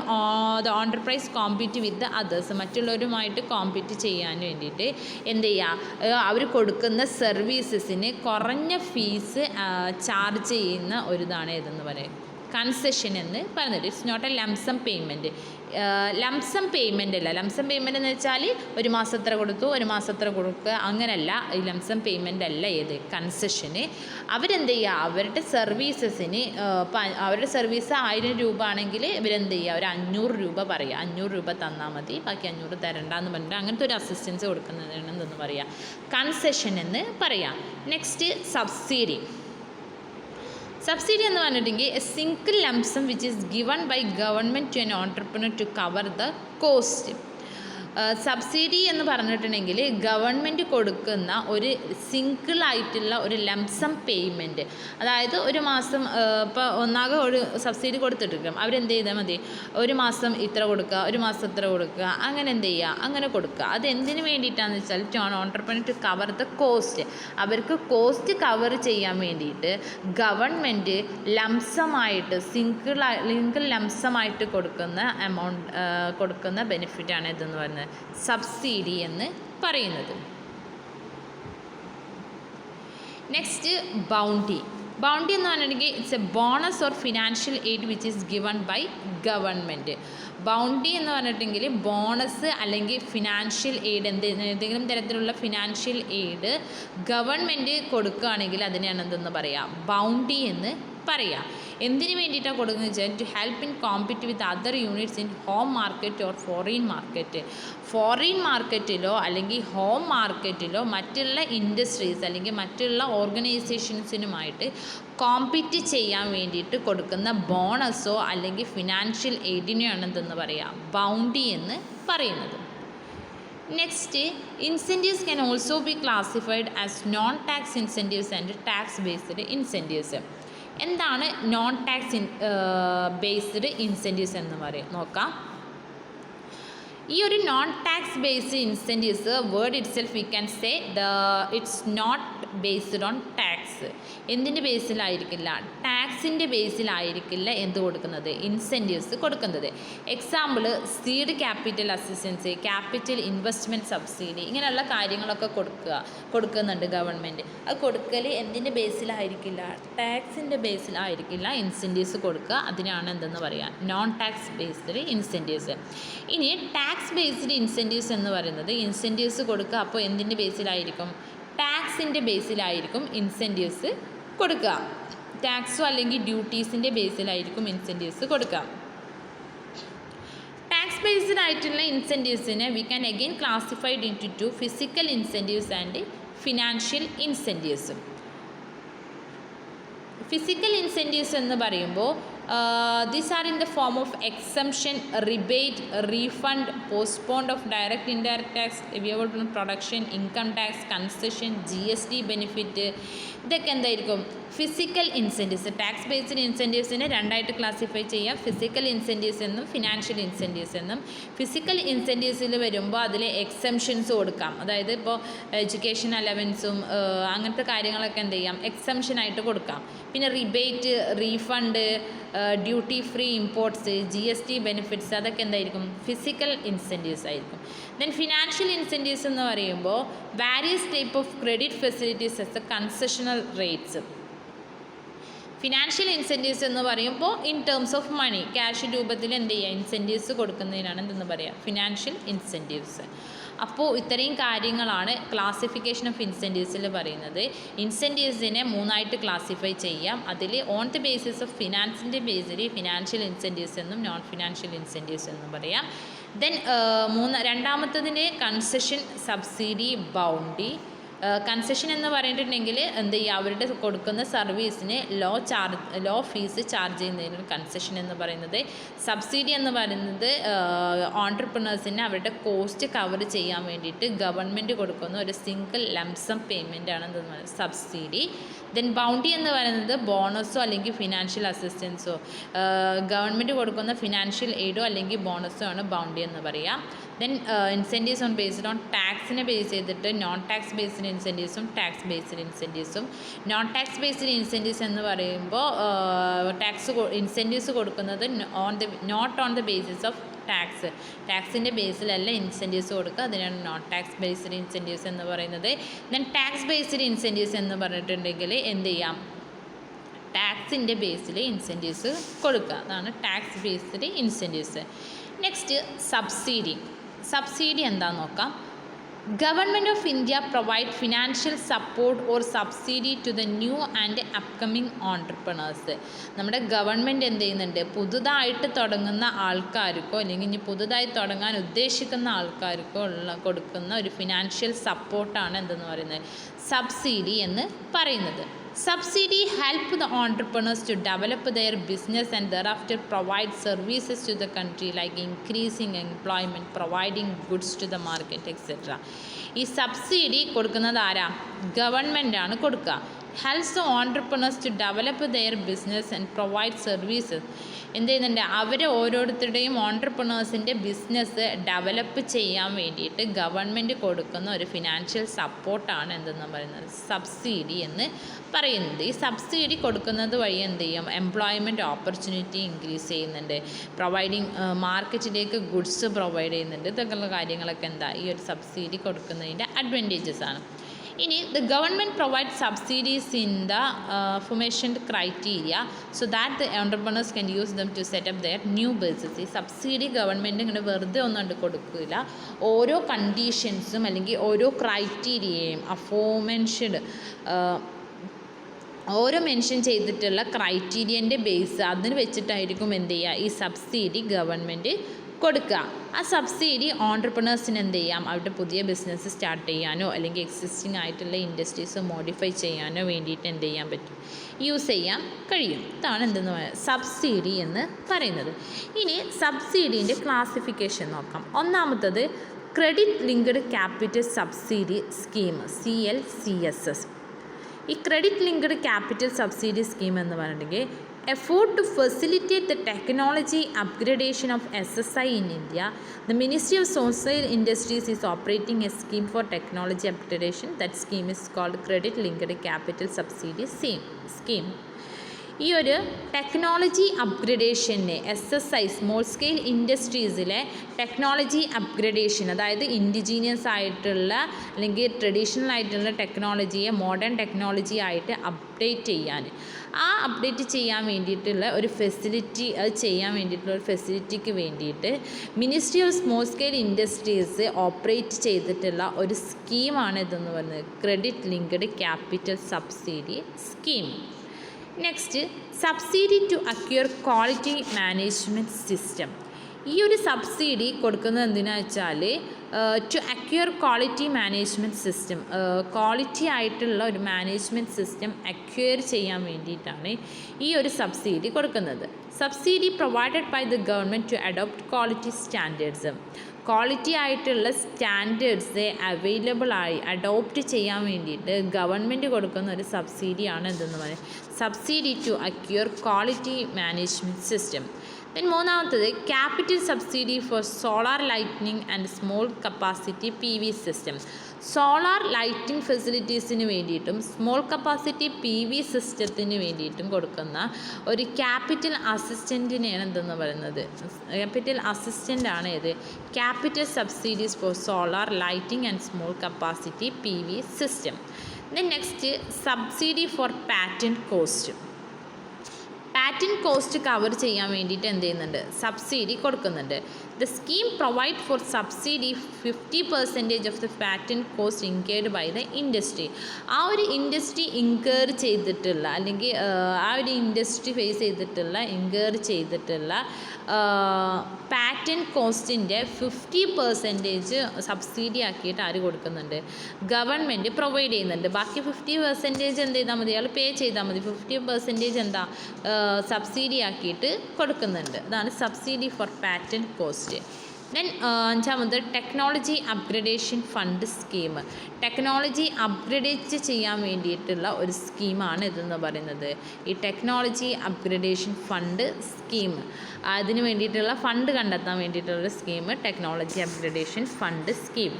the enterprise compete with others, മറ്റുള്ളവരുമായിട്ട് കോമ്പീറ്റ് ചെയ്യാൻ വേണ്ടിയിട്ട് എന്ത് ചെയ്യുക? അവർ കൊടുക്കുന്ന സർവീസസിന് കുറഞ്ഞ ഫീസ് ചാർജ് ചെയ്യുന്ന ഒരിതാണ് ഏതെന്ന് പറയും? കൺസെഷൻ എന്ന് പറഞ്ഞിട്ട്. It's not a lump sum payment. Lump sum payment അല്ല. ലംസം പേയ്മെൻ്റ് എന്ന് വെച്ചാൽ ഒരു മാസം എത്ര കൊടുത്തു, ഒരു മാസം എത്ര കൊടുക്കുക, അങ്ങനെയല്ല. ഈ ലംസം പേയ്മെൻ്റ് അല്ല ഏത്? കൺസെഷന്. അവരെന്ത് ചെയ്യുക? അവരുടെ സർവീസസിന്, അവരുടെ സർവീസ് 1000 രൂപ ആണെങ്കിൽ ഇവരെന്ത് ചെയ്യുക? ഒരു 500 രൂപ പറയുക. 500 രൂപ തന്നാൽ മതി, ബാക്കി 500 തരണ്ടെന്ന് പറഞ്ഞിട്ട് അങ്ങനത്തെ ഒരു അസിസ്റ്റൻസ് കൊടുക്കുന്നതാണ് എന്തെന്ന് പറയുക? കൺസെഷൻ എന്ന് പറയാം. Next subsidy. സബ്സിഡി എന്ന് പറഞ്ഞിട്ടുണ്ടെങ്കിൽ a single lump sum which is given by government to an entrepreneur to cover the cost. Subsidy എന്ന് പറഞ്ഞിട്ടുണ്ടെങ്കിൽ ഗവൺമെൻറ് കൊടുക്കുന്ന ഒരു സിംഗിളായിട്ടുള്ള ഒരു ലംസം പേയ്മെൻറ്റ്. അതായത് ഒരു മാസം ഇപ്പോൾ ഒന്നാകെ ഒരു സബ്സിഡി കൊടുത്തിട്ടിരിക്കും, അവരെന്ത് ചെയ്താൽ മതി? ഒരു മാസം ഇത്ര കൊടുക്കുക, ഒരു മാസം ഇത്ര കൊടുക്കുക, അങ്ങനെ എന്ത് ചെയ്യുക? അങ്ങനെ കൊടുക്കുക. അത് എന്തിനു വേണ്ടിയിട്ടാണെന്ന് വെച്ചാൽ to entrepreneur to cover the cost. അവർക്ക് കോസ്റ്റ് കവർ ചെയ്യാൻ വേണ്ടിയിട്ട് ഗവൺമെൻറ് ലംസമായിട്ട്, സിംഗിൾ ലംസമായിട്ട് കൊടുക്കുന്ന എമൗണ്ട്, കൊടുക്കുന്ന ബെനിഫിറ്റാണ് ഇതെന്ന് പറയുന്നത് സബ്സിഡി എന്ന് പറയുന്നത്. Next bounty. ബൗണ്ടി എന്ന് പറഞ്ഞിട്ടുണ്ടെങ്കിൽ it's a bonus or financial aid which is given by government. Bounty എന്ന് പറഞ്ഞിട്ടുണ്ടെങ്കിൽ ബോണസ് അല്ലെങ്കിൽ ഫിനാൻഷ്യൽ എയ്ഡ്, എന്തെങ്കിലും തരത്തിലുള്ള ഫിനാൻഷ്യൽ എയ്ഡ് ഗവൺമെൻറ് കൊടുക്കുകയാണെങ്കിൽ അതിനെയാണ് എന്തെന്ന് പറയാം? ബൗണ്ടി എന്ന് പറയാം. എന്തിനു വേണ്ടിയിട്ടാണ് കൊടുക്കുന്നത് വെച്ചാൽ to help in compete with other units in home market or foreign market. Foreign മാർക്കറ്റിലോ അല്ലെങ്കിൽ ഹോം മാർക്കറ്റിലോ മറ്റുള്ള ഇൻഡസ്ട്രീസ് അല്ലെങ്കിൽ മറ്റുള്ള ഓർഗനൈസേഷൻസിനുമായിട്ട് കോമ്പീറ്റ് ചെയ്യാൻ വേണ്ടിയിട്ട് കൊടുക്കുന്ന ബോണസോ അല്ലെങ്കിൽ ഫിനാൻഷ്യൽ എയ്ഡിനെയാണ് എന്തെന്ന് പറയുക? ബൗണ്ടി എന്ന് പറയുന്നത്. Next, incentives can also be classified as non tax incentives and tax based incentives. എന്താണ് നോൺ ടാക്സ് ബേസ്ഡ് ഇൻസെൻറ്റീവ്സ് എന്ന് നോക്കാം. ഈ ഒരു non tax based incentives word itself we can say it's not based on tax. എന്തിൻ്റെ ബേസിലായിരിക്കില്ല? ടാക്സിൻ്റെ ബേസിലായിരിക്കില്ല എന്ത് കൊടുക്കുന്നത്? ഇൻസെൻറ്റീവ്സ് കൊടുക്കുന്നത്. Example seed capital assistance, capital investment subsidy, ഇങ്ങനെയുള്ള കാര്യങ്ങളൊക്കെ കൊടുക്കുന്നുണ്ട് ഗവൺമെൻറ്. അത് കൊടുക്കൽ എന്തിൻ്റെ ബേസിലായിരിക്കില്ല? ടാക്സിൻ്റെ ബേസിലായിരിക്കില്ല ഇൻസെൻറ്റീവ്സ് കൊടുക്കുക. അതിനാണ് എന്തെന്ന് പറയുക? Non tax based incentives. ഇനി ടാക്സ് ബേസ്ഡ് ഇൻസെൻറ്റീവ്സ് എന്ന് പറയുന്നത് ഇൻസെൻറ്റീവ്സ് കൊടുക്കുക. അപ്പോൾ എന്തിൻ്റെ ബേസിലായിരിക്കും? ടാക്സിൻ്റെ ബേസിലായിരിക്കും ഇൻസെൻറ്റീവ്സ് കൊടുക്കുക. ടാക്സോ അല്ലെങ്കിൽ ഡ്യൂട്ടീസിൻ്റെ ബേസിലായിരിക്കും ഇൻസെൻറ്റീവ്സ് കൊടുക്കുക. ടാക്സ് ബേസ്ഡ് ആയിട്ടുള്ള ഇൻസെൻറ്റീവ്സിനെ we can again classified into physical incentives and financial incentives. Physical incentives എന്ന് പറയുമ്പോൾ These are in the form of exemption, rebate, refund, postponed of direct indirect tax, waiver on production, income tax, concession, GST benefit. ഇതൊക്കെ എന്തായിരിക്കും physical incentives. Tax based ഇൻസെൻറ്റീവ്സിനെ രണ്ടായിട്ട് classify ചെയ്യാം, physical incentives എന്നും financial incentives എന്നും. Physical ഇൻസെൻറ്റീവ്സിൽ വരുമ്പോൾ അതിൽ exemptions കൊടുക്കാം. അതായത് ഇപ്പോൾ എഡ്യൂക്കേഷൻ അലവൻസും അങ്ങനത്തെ കാര്യങ്ങളൊക്കെ എന്ത് ചെയ്യാം, എക്സംഷനായിട്ട് കൊടുക്കാം. പിന്നെ rebate, refund, duty free imports, GST benefits, അതൊക്കെ എന്തായിരിക്കും, ഫിസിക്കൽ ഇൻസെൻറ്റീവ്സ് ആയിരിക്കും. ദെൻ ഫിനാൻഷ്യൽ ഇൻസെൻറ്റീവ്സ് എന്ന് പറയുമ്പോൾ various type of credit facilities as a concessional rates. Financial incentives എന്ന് പറയുമ്പോൾ in terms of money, cash രൂപത്തിൽ എന്ത് ചെയ്യുക, ഇൻസെൻറ്റീവ്സ് കൊടുക്കുന്നതിനാണ് എന്തെന്ന് പറയുക, ഫിനാൻഷ്യൽ ഇൻസെൻറ്റീവ്സ്. അപ്പോൾ ഇത്രയും കാര്യങ്ങളാണ് ക്ലാസിഫിക്കേഷൻ ഓഫ് ഇൻസെൻറ്റീവ്സിൽ പറയുന്നത്. ഇൻസെൻറ്റീവ്സിനെ മൂന്നായിട്ട് ക്ലാസിഫൈ ചെയ്യാം. അതിൽ ഓൺ ദി ബേസിസ് ഓഫ് ഫിനാൻസിൻ്റെ ബേസിൽ ഫിനാൻഷ്യൽ ഇൻസെൻറ്റീവ്സ് എന്നും നോൺ ഫിനാൻഷ്യൽ ഇൻസെൻറ്റീവ്സ് എന്നും പറയാം. ദെൻ രണ്ടാമത്തതിന് കൺസെഷൻ, സബ്സിഡി, ബൗണ്ടി. കൺസെഷൻ എന്ന് പറഞ്ഞിട്ടുണ്ടെങ്കിൽ എന്ത് ചെയ്യുക, അവരുടെ കൊടുക്കുന്ന സർവീസിന് ലോ ഫീസ് ചാർജ് ചെയ്യുന്നതിനാണ് കൺസെഷൻ എന്ന് പറയുന്നത്. സബ്സിഡി എന്ന് പറയുന്നത് ഓൺട്രപ്രണേഴ്സിന് അവരുടെ കോസ്റ്റ് കവർ ചെയ്യാൻ വേണ്ടിയിട്ട് ഗവൺമെൻറ് കൊടുക്കുന്ന ഒരു സിംഗിൾ ലംസം പേയ്മെൻ്റ് ആണ് എന്തെന്ന് പറയുന്നത് സബ്സിഡി. ദെൻ ബൗണ്ടി എന്ന് പറയുന്നത് ബോണസോ അല്ലെങ്കിൽ ഫിനാൻഷ്യൽ അസിസ്റ്റൻസോ, ഗവൺമെൻറ് കൊടുക്കുന്ന ഫിനാൻഷ്യൽ എയ്ഡോ അല്ലെങ്കിൽ ബോണസോ ആണ് ബൗണ്ടി എന്ന് പറയാം. Then incentives on based on ടാക്സിനെ ബേസ് ചെയ്തിട്ട് നോൺ ടാക്സ് ബേസ്ഡ് ഇൻസെൻറ്റീവ്സും ടാക്സ് ബേസ്ഡ് ഇൻസെൻറ്റീവ്സും. നോൺ ടാക്സ് ബേസ്ഡ് ഇൻസെൻറ്റീവ്സ് എന്ന് പറയുമ്പോൾ ഇൻസെൻറ്റീവ്സ് കൊടുക്കുന്നത് not on the basis of ടാക്സിൻ്റെ ബേസിലല്ല ഇൻസെൻറ്റീവ്സ് കൊടുക്കുക, അതിനാണ് നോൺ ടാക്സ് ബേസ്ഡ് ഇൻസെൻറ്റീവ്സ് എന്ന് പറയുന്നത്. ദെൻ ടാക്സ് ബേസ്ഡ് ഇൻസെൻറ്റീവ്സ് എന്ന് പറഞ്ഞിട്ടുണ്ടെങ്കിൽ എന്ത് ചെയ്യാം, ടാക്സിൻ്റെ ബേസിൽ ഇൻസെൻറ്റീവ്സ് കൊടുക്കുക, അതാണ് tax based incentives. Next subsidy എന്താണെന്ന് നോക്കാം. Government of India provide financial support or subsidy to the new and upcoming entrepreneurs. നമ്മുടെ ഗവൺമെൻറ് എന്ത് ചെയ്യുന്നുണ്ട്, പുതുതായിട്ട് തുടങ്ങുന്ന ആൾക്കാർക്കോ അല്ലെങ്കിൽ ഇനി പുതുതായി തുടങ്ങാൻ ഉദ്ദേശിക്കുന്ന ആൾക്കാർക്കോ കൊടുക്കുന്ന ഒരു ഫിനാൻഷ്യൽ സപ്പോർട്ടാണ് എന്തെന്ന് പറയുന്നത്, സബ്സിഡി എന്ന് പറയുന്നത്. Subsidy help the entrepreneurs to develop their business and thereafter provide services to the country like increasing employment, providing goods to the market, etc. ഈ സബ്സിഡി കൊടുക്കുന്നത് ആരാ, ഗവൺമെൻറ് ആണ് കൊടുക്കുക. helps the entrepreneurs to develop their business and provide services. എന്ത് ചെയ്യുന്നുണ്ട്, അവർ ഓരോരുത്തരുടെയും ഓൺട്രപ്രണേഴ്സിൻ്റെ business develop ചെയ്യാൻ വേണ്ടിയിട്ട് ഗവൺമെൻറ് കൊടുക്കുന്ന ഒരു ഫിനാൻഷ്യൽ സപ്പോർട്ടാണ് എന്തെന്ന് പറയുന്നത്, സബ്സിഡി എന്ന് പറയുന്നത്. ഈ സബ്സിഡി കൊടുക്കുന്നത് വഴി എന്ത് ചെയ്യും, എംപ്ലോയ്മെൻറ്റ് ഓപ്പർച്യൂണിറ്റി ഇൻക്രീസ് ചെയ്യുന്നുണ്ട്, പ്രൊവൈഡിങ് മാർക്കറ്റിലേക്ക് ഗുഡ്സ് പ്രൊവൈഡ് ചെയ്യുന്നുണ്ട്. ഇതൊക്കെയുള്ള കാര്യങ്ങളൊക്കെ എന്താ ഈ ഒരു സബ്സിഡി കൊടുക്കുന്നതിൻ്റെ അഡ്വാൻറ്റേജസ് ആണ്. ഇനി the government provide subsidies in the aforementioned criteria so that the entrepreneurs can use them to set up their new business. ഈ സബ്സിഡി ഗവൺമെൻറ് ഇങ്ങനെ വെറുതെ ഒന്നും കണ്ട് കൊടുക്കില്ല, ഓരോ കണ്ടീഷൻസും അല്ലെങ്കിൽ ഓരോ ക്രൈറ്റീരിയയും അഫോർമെൻഷൻഡ് ഓരോ മെൻഷൻ ചെയ്തിട്ടുള്ള ക്രൈറ്റീരിയൻ്റെ ബേസ് അതിന് വെച്ചിട്ടായിരിക്കും എന്ത് ചെയ്യുക, ഈ സബ്സിഡി ഗവൺമെൻറ് കൊടുക്കുക. ആ സബ്സിഡി ഓൺട്രപ്രണേഴ്സിന് എന്ത് ചെയ്യാം, അവരുടെ പുതിയ ബിസിനസ് സ്റ്റാർട്ട് ചെയ്യാനോ അല്ലെങ്കിൽ എക്സിസ്റ്റിംഗ് ആയിട്ടുള്ള ഇൻഡസ്ട്രീസ് മോഡിഫൈ ചെയ്യാനോ വേണ്ടിയിട്ട് എന്ത് ചെയ്യാൻ പറ്റും, യൂസ് ചെയ്യാൻ കഴിയും. ഇതാണ് എന്തെന്ന് പറയുന്നത് സബ്സിഡി എന്ന് പറയുന്നത്. ഇനി സബ്സിഡീൻ്റെ ക്ലാസിഫിക്കേഷൻ നോക്കാം. ഒന്നാമത്തത് credit linked capital subsidy scheme, CLCSS. ഈ credit linked capital subsidy scheme എന്ന് പറഞ്ഞിട്ടുണ്ടെങ്കിൽ effort to facilitate the technology upgradation of SSI in India, the Ministry of Social Industries is operating a scheme for technology upgradation. That scheme is called Credit Linked Capital Subsidy Scheme. ഈ ഒരു technology അപ്ഗ്രഡേഷന് SSI small scale ഇൻഡസ്ട്രീസിലെ technology upgradation, അതായത് indigenous ആയിട്ടുള്ള അല്ലെങ്കിൽ traditional ആയിട്ടുള്ള ടെക്നോളജിയെ modern technology ആയിട്ട് അപ്ഡേറ്റ് ചെയ്യാൻ വേണ്ടിയിട്ടുള്ള ഒരു ഫെസിലിറ്റി, അത് ചെയ്യാൻ വേണ്ടിയിട്ടുള്ള ഒരു ഫെസിലിറ്റിക്ക് വേണ്ടിയിട്ട് ministry of small scale industries operate ചെയ്തിട്ടുള്ള ഒരു സ്കീമാണ് ഇതെന്ന് പറയുന്നത് credit linked capital subsidy scheme. Next subsidy to acquire quality management system. ഈ ഒരു സബ്സിഡി കൊടുക്കുന്നത് എന്തിനാ വെച്ചാൽ to acquire quality management system, quality ആയിട്ടുള്ള ഒരു മാനേജ്മെൻറ്റ് സിസ്റ്റം അക്വയർ ചെയ്യാൻ വേണ്ടിയിട്ടാണ് ഈ ഒരു സബ്സിഡി കൊടുക്കുന്നത്. Subsidy provided by the government to adopt quality standards, quality ആയിട്ടുള്ള സ്റ്റാൻഡേർഡ്സ് അവൈലബിളായി അഡോപ്റ്റ് ചെയ്യാൻ വേണ്ടിയിട്ട് ഗവൺമെൻറ് കൊടുക്കുന്ന ഒരു സബ്സിഡിയാണ് എന്തെന്ന് പറയുന്നത് subsidy to acquire quality management system. Then മൂന്നാമത്തത് capital subsidy for solar lightning and small capacity PV system. Solar lighting ഫെസിലിറ്റീസിന് വേണ്ടിയിട്ടും സ്മോൾ കപ്പാസിറ്റി PV സിസ്റ്റത്തിന് വേണ്ടിയിട്ടും കൊടുക്കുന്ന ഒരു ക്യാപിറ്റൽ അസിസ്റ്റൻറ്റിനെയാണ് എന്തെന്ന് പറയുന്നത് ക്യാപിറ്റൽ അസിസ്റ്റൻ്റ് ആണ് ഇത് capital subsidies for solar lighting and small capacity PV system. Then next subsidy for patent cost. Patent cost cover ചെയ്യാൻ വേണ്ടിയിട്ട് എന്ത് ചെയ്യുന്നുണ്ട് സബ്സിഡി കൊടുക്കുന്നുണ്ട്. The scheme provide for subsidy 50% of the patent cost incurred by the industry. ആ ഒരു industry ഇൻകേർ ചെയ്തിട്ടുള്ള അല്ലെങ്കിൽ ആ ഒരു ഇൻഡസ്ട്രി ഫേസ് ചെയ്തിട്ടുള്ള ഇൻകേർ ചെയ്തിട്ടുള്ള പാറ്റൻറ്റ് കോസ്റ്റിൻ്റെ 50% സബ്സിഡി ആക്കിയിട്ട് ആര് കൊടുക്കുന്നുണ്ട് ഗവൺമെൻറ് പ്രൊവൈഡ് ചെയ്യുന്നുണ്ട്. ബാക്കി 50% എന്ത് ചെയ്താൽ മതി അയാൾ പേ ചെയ്താൽ മതി. 50% എന്താ സബ്സിഡി ആക്കിയിട്ട് കൊടുക്കുന്നുണ്ട്. അതാണ് subsidy for patent cost. Then അഞ്ചാമത് technology upgradation fund scheme. Technology upgrade ചെയ്യാൻ വേണ്ടിയിട്ടുള്ള ഒരു സ്കീമാണ് ഇതെന്ന് പറയുന്നത് ഈ ടെക്നോളജി അപ്ഗ്രഡേഷൻ ഫണ്ട് സ്കീം. അതിന് വേണ്ടിയിട്ടുള്ള ഫണ്ട് കണ്ടെത്താൻ വേണ്ടിയിട്ടുള്ള scheme technology upgradation fund scheme.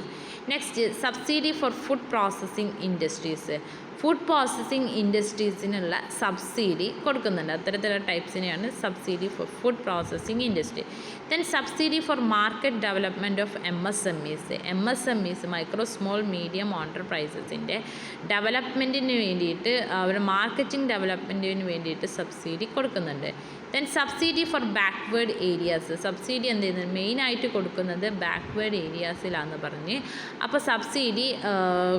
Next subsidy for food processing industries. Food processing ഇൻഡസ്ട്രീസിനുള്ള സബ്സിഡി കൊടുക്കുന്നുണ്ട്. അത്തരത്തിലുള്ള ടൈപ്സിനെയാണ് subsidy for food processing industry. Then subsidy for market development of MSMEs micro small medium എൻ്റർപ്രൈസസിൻ്റെ ഡെവലപ്മെൻറ്റിന് വേണ്ടിയിട്ട് അവരുടെ മാർക്കറ്റിംഗ് ഡെവലപ്മെൻറ്റിന് വേണ്ടിയിട്ട് സബ്സിഡി കൊടുക്കുന്നുണ്ട്. Then subsidy for backward areas. Subsidy എന്ത് ചെയ്യുന്നത് മെയിനായിട്ട് കൊടുക്കുന്നത് ബാക്ക്വേർഡ് ഏരിയാസിലാണെന്ന് പറഞ്ഞ് അപ്പോൾ സബ്സിഡി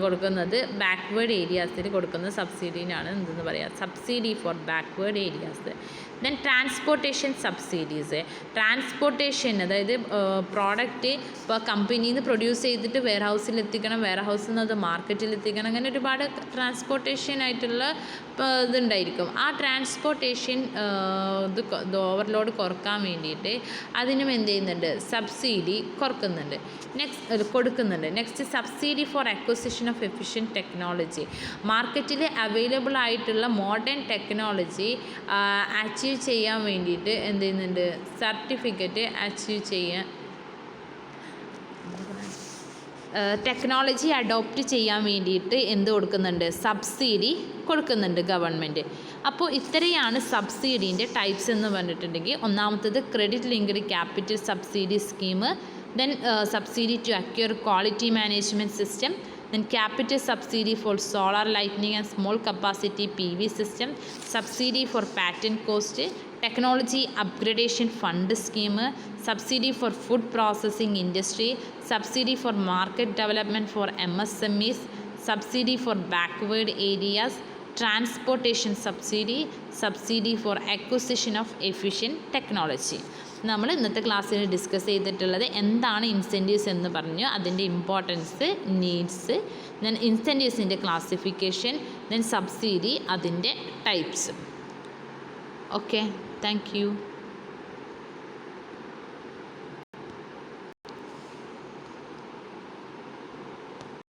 കൊടുക്കുന്നത് ബാക്ക്വേർഡ് ഏരിയാസിൽ കൊടുക്കുന്ന സബ്സിഡിനാണ് എന്തെന്ന് പറയുക subsidy for backward areas. Then transportation subsidies. Transportation അതായത് പ്രോഡക്റ്റ് ഇപ്പോൾ കമ്പനിയിൽ നിന്ന് പ്രൊഡ്യൂസ് ചെയ്തിട്ട് വെയർ ഹൗസിൽ എത്തിക്കണം, വെയർ ഹൗസിൽ നിന്ന് അത് മാർക്കറ്റിൽ എത്തിക്കണം, അങ്ങനെ ഒരുപാട് ട്രാൻസ്പോർട്ടേഷൻ ആയിട്ടുള്ള ഇതുണ്ടായിരിക്കും. ആ ട്രാൻസ്പോർട്ടേഷൻ ഇത് ഓവർലോഡ് കുറക്കാൻ വേണ്ടിയിട്ട് അതിനും എന്ത് ചെയ്യുന്നുണ്ട് സബ്സിഡി കൊടുക്കുന്നുണ്ട്. Next subsidy for acquisition of efficient technology. മാർക്കറ്റിൽ അവൈലബിൾ ആയിട്ടുള്ള മോഡേൺ ടെക്നോളജി അച്ചീവ് ചെയ്യാൻ വേണ്ടിയിട്ട് എന്ത് ചെയ്യുന്നുണ്ട് സർട്ടിഫിക്കറ്റ് അച്ചീവ് ചെയ്യാൻ ടെക്നോളജി അഡോപ്റ്റ് ചെയ്യാൻ വേണ്ടിയിട്ട് എന്ത് കൊടുക്കുന്നുണ്ട് സബ്സിഡി കൊടുക്കുന്നുണ്ട് ഗവൺമെൻറ്. അപ്പോൾ ഇത്രയാണ് സബ്സിഡീൻ്റെ ടൈപ്സ് എന്ന് പറഞ്ഞിട്ടുണ്ടെങ്കിൽ ഒന്നാമത്തത് credit linked capital subsidy scheme, then subsidy to acquire quality management system, then capital subsidy for solar lighting and small capacity PV system, subsidy for patent cost, technology upgradation fund scheme, subsidy for food processing industry, subsidy for market development for MSMEs, subsidy for backward areas, transportation subsidy, subsidy for acquisition of efficient technology. നമ്മൾ ഇന്നത്തെ ക്ലാസ്സിൽ discuss ചെയ്തിട്ടുള്ളത് എന്താണ് incentives എന്ന് പറഞ്ഞു, അതിൻ്റെ importance, needs, then ഇൻസെൻറ്റീവ്സിൻ്റെ classification, then subsidy, അതിൻ്റെ ടൈപ്സ്. Okay, thank U.